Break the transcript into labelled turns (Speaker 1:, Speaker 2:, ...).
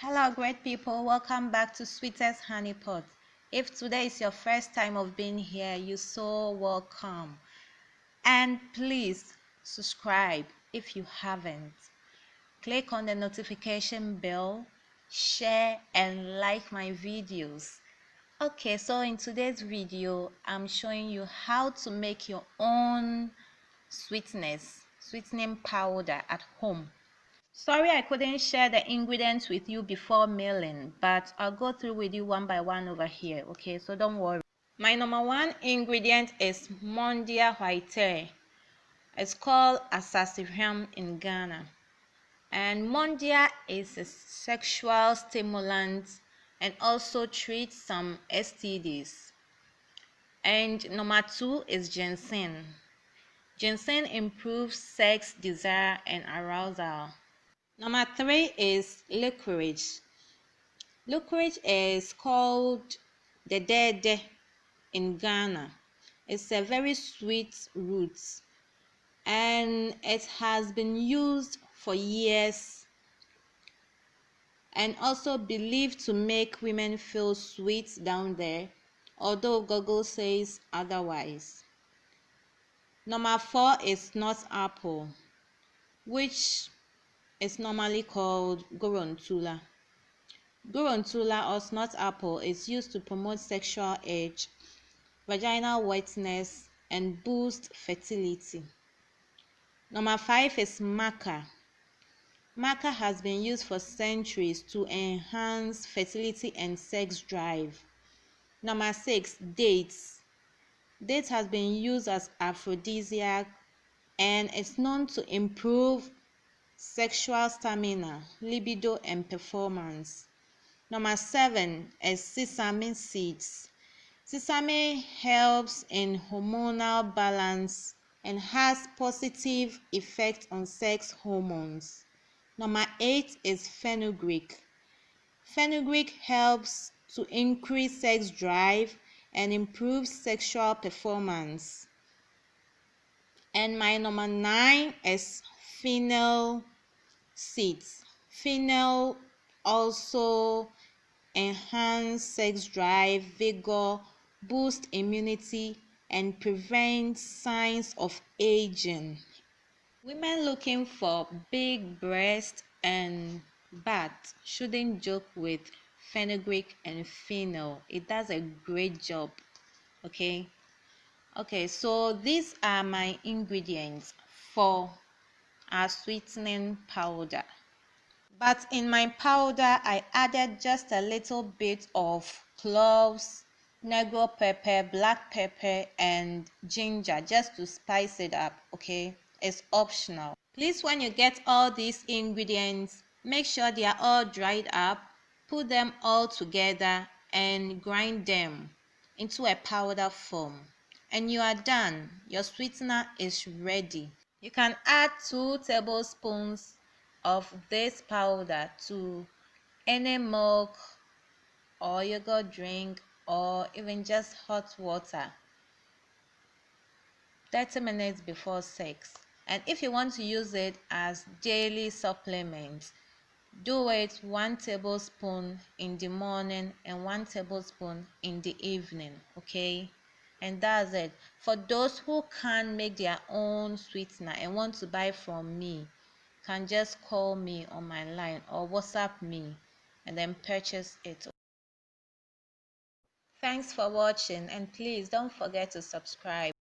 Speaker 1: Hello great people, welcome back to Sweetest Honey Pot. If today is your first time of being here, you're so welcome. And please subscribe if you haven't. Click on the notification bell, share and like my videos. Okay, so in today's video, I'm showing you how to make your own sweetening powder at home. Sorry I couldn't share the ingredients with you before mailing, but I'll go through with you one by one over here, okay? So don't worry. My number one ingredient is Mondiajwhitei. It's called Asasiham in Ghana. And Mondia is a sexual stimulant and also treats some STDs. And number two is Ginseng. Ginseng improves sex desire and arousal. Number three is licorice. Licorice is called the dede in Ghana. It's a very sweet root and it has been used for years and also believed to make women feel sweet down there, although Google says otherwise. Number four is Snot Apple, which is normally called Gorontula. Gorontula or Snot Apple is used to promote sexual urge, vaginal wetness, and boost fertility. Number five is Maca. Maca has been used for centuries to enhance fertility and sex drive. Number six, dates. Dates has been used as aphrodisiac and is known to improve sexual stamina, libido, and performance. Number seven is sesame seeds. Sesame helps in hormonal balance and has positive effect on sex hormones. Number eight is fenugreek. Fenugreek helps to increase sex drive and improve sexual performance. And my number nine is fennel seeds. Fennel also enhance sex drive, vigor, boost immunity, and prevent signs of aging. Women looking for big breasts and butt shouldn't joke with fenugreek and fennel. It does a great job. Okay, so these are my ingredients for our sweetening powder. But in my powder, I added just a little bit of cloves, Negro pepper, black pepper, and ginger just to spice it up, okay? It's optional. Please, when you get all these ingredients, make sure they are all dried up, put them all together, and grind them into a powder form. And you are done. Your sweetener is ready. You can add 2 tablespoons of this powder to any milk or yogurt drink or even just hot water 30 minutes before sex. And if you want to use it as daily supplement, do it 1 tablespoon in the morning and 1 tablespoon in the evening, okay? And that's it. For those who can't make their own sweetener and want to buy from me, can just call me on my line or WhatsApp me and then purchase it. Thanks for watching and please don't forget to subscribe.